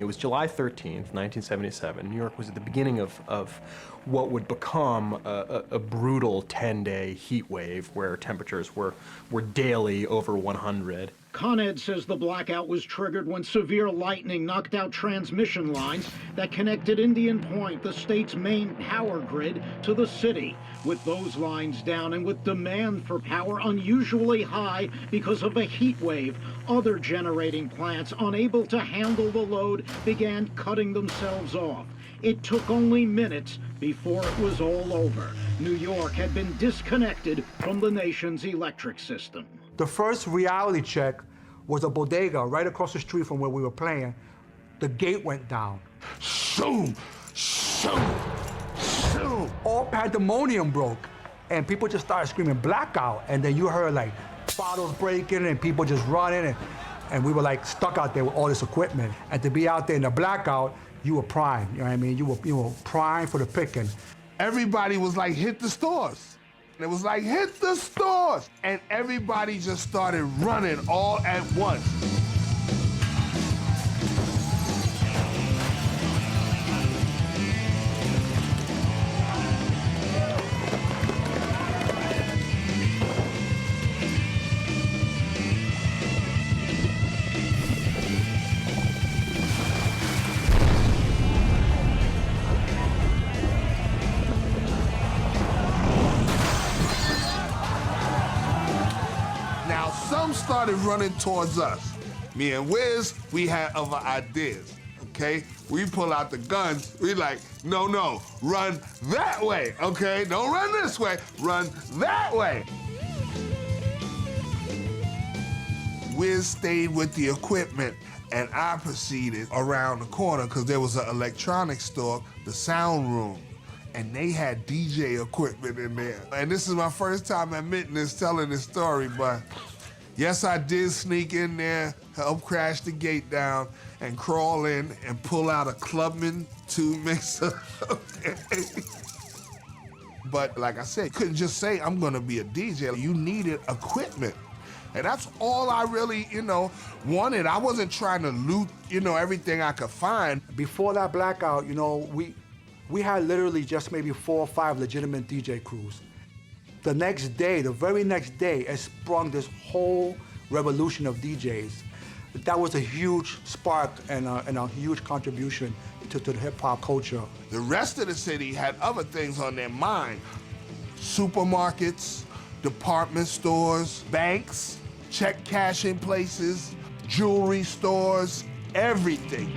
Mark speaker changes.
Speaker 1: It was July 13th, 1977. New York was at the beginning of what would become a brutal 10-day heat wave where temperatures were daily over 100.
Speaker 2: Con Ed says the blackout was triggered when severe lightning knocked out transmission lines that connected Indian Point, the state's main power grid, to the city. With those lines down and with demand for power unusually high because of a heat wave, other generating plants, unable to handle the load, began cutting themselves off. It took only minutes before it was all over. New York had been disconnected from the nation's electric system.
Speaker 3: The first reality check was a bodega right across the street from where we were playing. The gate went down.
Speaker 4: Shoom, shoom, shoom.
Speaker 3: All pandemonium broke, and people just started screaming blackout, and then you heard like bottles breaking and people just running, and we were like stuck out there with all this equipment. And to be out there in the blackout, you were prime, you know what I mean? You were prime for the picking.
Speaker 4: Everybody was like, hit the stores. And it was like, hit the stores. And everybody just started running all at once. Some started running towards us. Me and Wiz, we had other ideas, okay? We pull out the guns, we like, no, run that way, okay? Don't run this way, run that way. Wiz stayed with the equipment, and I proceeded around the corner because there was an electronics store, the sound room, and they had DJ equipment in there. And this is my first time admitting this, telling this story, but yes, I did sneak in there, help crash the gate down, and crawl in and pull out a Clubman 2 mixer. But like I said, you couldn't just say, I'm gonna be a DJ. You needed equipment. And that's all I really, wanted. I wasn't trying to loot, everything I could find.
Speaker 3: Before that blackout, we had literally just maybe 4 or 5 legitimate DJ crews. The next day, the very next day, it sprung this whole revolution of DJs. That was a huge spark and a huge contribution to the hip-hop culture.
Speaker 4: The rest of the city had other things on their mind. Supermarkets, department stores, banks, check cashing places, jewelry stores, everything.